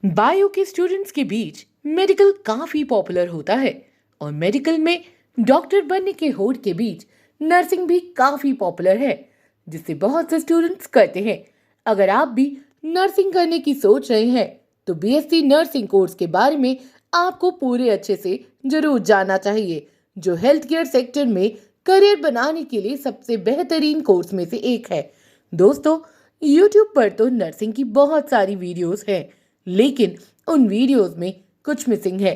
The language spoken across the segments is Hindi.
बायो के स्टूडेंट्स के बीच मेडिकल काफी पॉपुलर होता है और मेडिकल में डॉक्टर बनने के होड़ के बीच नर्सिंग भी काफी पॉपुलर है, जिसे बहुत से स्टूडेंट्स करते हैं। अगर आप भी नर्सिंग करने की सोच रहे हैं तो बीएससी नर्सिंग कोर्स के बारे में आपको पूरे अच्छे से जरूर जानना चाहिए, जो हेल्थ केयर सेक्टर में करियर बनाने के लिए सबसे बेहतरीन कोर्स में से एक है। दोस्तों, यूट्यूब पर तो नर्सिंग की बहुत सारी वीडियोस हैं, लेकिन उन वीडियोस में कुछ मिसिंग है।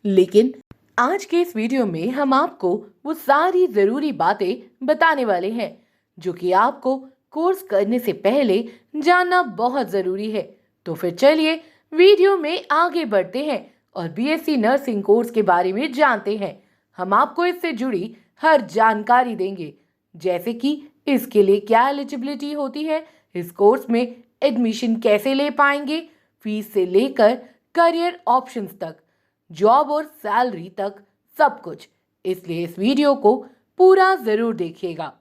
लेकिन आज के इस वीडियो में हम आपको वो सारी जरूरी बातें बताने वाले हैं जो कि आपको कोर्स करने से पहले जानना बहुत जरूरी है। तो फिर चलिए वीडियो में आगे बढ़ते हैं और बीएससी नर्सिंग कोर्स के बारे में जानते हैं। हम आपको इससे जुड़ी हर जानकारी देंगे, जैसे कि इसके लिए क्या एलिजिबिलिटी होती है, इस कोर्स में एडमिशन कैसे ले पाएंगे, फीस से लेकर करियर ऑप्शंस तक, जॉब और सैलरी तक, सब कुछ। इसलिए इस वीडियो को पूरा जरूर देखिएगा।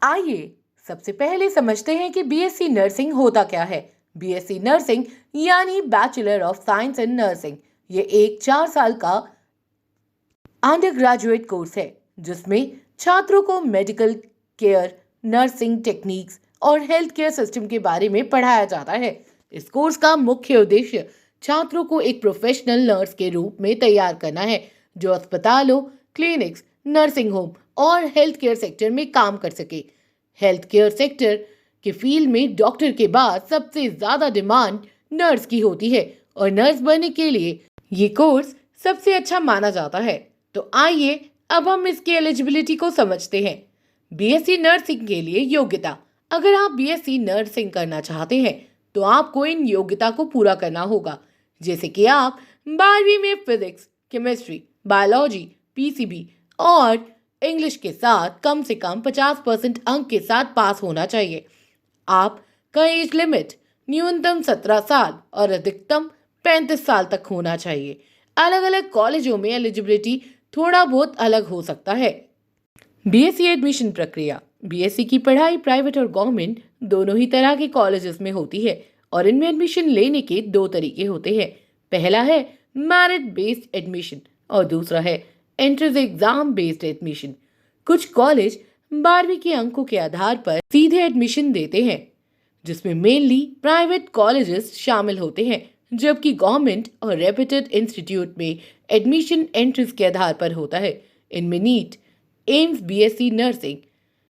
आइए सबसे पहले समझते हैं कि बीएससी नर्सिंग होता क्या है। बीएससी नर्सिंग यानी bachelor of science in nursing, ये एक 4 साल का अंडर ग्रेजुएट कोर्स है जिसमें छात्रों को मेडिकल केयर, नर्सिंग टेक्निक्स और हेल्थ केयर सिस्टम के बारे में पढ़ाया जाता है। इस कोर्स का मुख्य उद्देश्य छात्रों को एक प्रोफेशनल नर्स के रूप में तैयार करना है, जो अस्पतालों, क्लिनिक्स, नर्सिंग होम और हेल्थ केयर सेक्टर में काम कर सके। हेल्थ केयर सेक्टर के फील्ड में डॉक्टर के बाद सबसे ज्यादा डिमांड नर्स की होती है और नर्स बनने के लिए ये कोर्स सबसे अच्छा माना जाता है। तो आइए अब हम इसकी एलिजिबिलिटी को समझते हैं। बीएससी नर्सिंग के लिए योग्यता। अगर आप बीएससी नर्सिंग करना चाहते हैं तो आपको इन योग्यता को पूरा करना होगा, जैसे कि आप 12वीं में फिजिक्स, केमिस्ट्री, बायोलॉजी, पीसीबी और इंग्लिश के साथ कम से कम 50% अंक के साथ पास होना चाहिए। आपका एज लिमिट न्यूनतम 17 साल और अधिकतम 35 साल तक होना चाहिए। अलग अलग कॉलेजों में एलिजिबिलिटी थोड़ा बहुत अलग हो सकता है। बीएससी एडमिशन प्रक्रिया। बीएससी की पढ़ाई प्राइवेट और गवर्नमेंट दोनों ही तरह के कॉलेजेस में होती है और इनमें एडमिशन लेने के 2 तरीके होते हैं। पहला है मेरिट बेस्ड एडमिशन और दूसरा है एंट्रेंस एग्जाम बेस्ड एडमिशन। कुछ कॉलेज 12वीं के अंकों के आधार पर सीधे एडमिशन देते हैं, जिसमें मेनली प्राइवेट कॉलेजेस शामिल होते हैं, जबकि गवर्नमेंट और रेप्यूटेड इंस्टीट्यूट में एडमिशन एंट्रेंस के आधार पर होता है। इनमें NEET, AIIMS BSc nursing,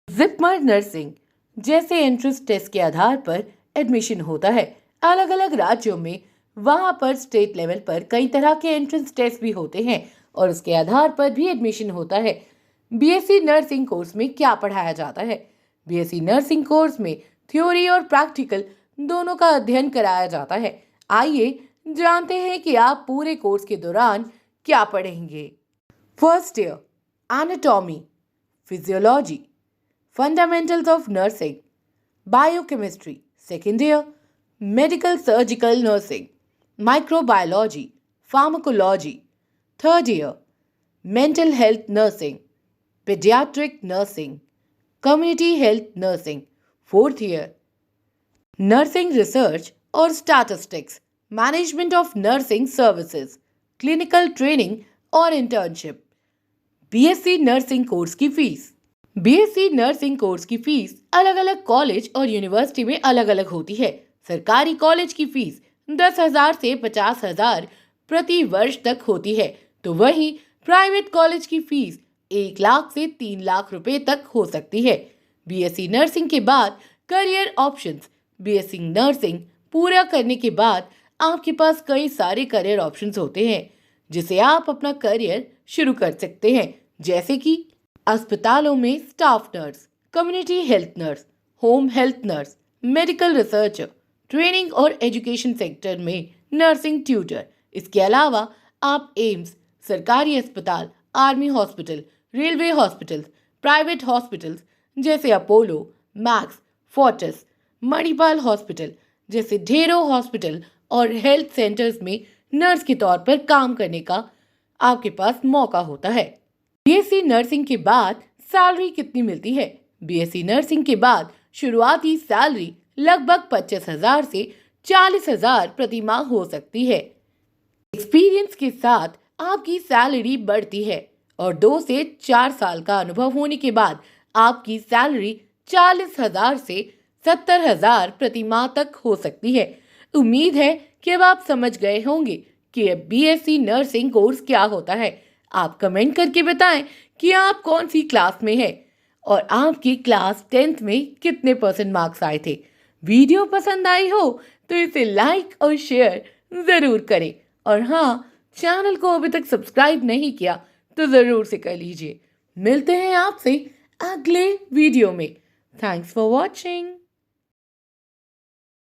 JIPMER nursing जैसे एंट्रेंस टेस्ट के आधार पर एडमिशन होता है। अलग अलग राज्यों में वहां पर स्टेट लेवल पर कई तरह के एंट्रेंस टेस्ट भी होते हैं और उसके आधार पर भी एडमिशन होता है। बीएससी नर्सिंग कोर्स में क्या पढ़ाया जाता है? बीएससी नर्सिंग कोर्स में थ्योरी और प्रैक्टिकल दोनों का अध्ययन कराया जाता है। आइए जानते हैं कि आप पूरे कोर्स के दौरान क्या पढ़ेंगे। First year anatomy, physiology, fundamentals of nursing, biochemistry. Second year medical surgical nursing, microbiology, pharmacology. Third year mental health nursing, paediatric nursing, community health nursing. Fourth year nursing research और statistics, management of nursing services, clinical training और इंटर्नशिप। बीएससी नर्सिंग कोर्स की फीस। बीएससी नर्सिंग कोर्स की फीस अलग अलग कॉलेज और यूनिवर्सिटी में अलग अलग होती है। सरकारी कॉलेज की फीस 10,000 से 50,000 प्रति वर्ष तक होती है, तो वहीं प्राइवेट कॉलेज की फीस 1 लाख से 3 लाख रुपए तक हो सकती है। बीएससी नर्सिंग के बाद करियर ऑप्शंस। बीएससी नर्सिंग पूरा करने के बाद आपके पास कई सारे करियर ऑप्शंस होते हैं, जिसे आप अपना करियर शुरू कर सकते हैं, जैसे कि अस्पतालों में staff nurse, community health nurse, home health nurse, medical researcher, training और एजुकेशन सेक्टर में नर्सिंग ट्यूटर। इसके अलावा आप एम्स, सरकारी अस्पताल, army hospital, railway hospitals, private hospitals जैसे अपोलो, मैक्स, फोर्टिस, मणिपाल हॉस्पिटल जैसे ढेरों हॉस्पिटल और हेल्थ सेंटर्स में नर्स के तौर पर काम करने का आपके पास मौका होता है। बीएससी नर्सिंग के बाद सैलरी कितनी मिलती है? बीएससी नर्सिंग के बाद शुरुआती सैलरी लगभग 25,000 से 40,000 प्रति माह हो सकती है। एक्सपीरियंस के साथ आपकी सैलरी बढ़ती है और 2 से 4 साल का अनुभव होने के बाद आपकी सैलरी 40,000 से 70,000 प्रति माह तक हो सकती है। उम्मीद है कि अब आप समझ गए होंगे कि बीएससी नर्सिंग कोर्स क्या होता है। आप कमेंट करके बताएं कि आप कौन सी क्लास में हैं और आपकी क्लास 10th में कितने % मार्क्स आए थे। वीडियो पसंद आई हो तो इसे लाइक और शेयर जरूर करें और हाँ, चैनल को अभी तक सब्सक्राइब नहीं किया तो जरूर से कर लीजिए। मिलते हैं आपसे अगले वीडियो में। Thanks for watching.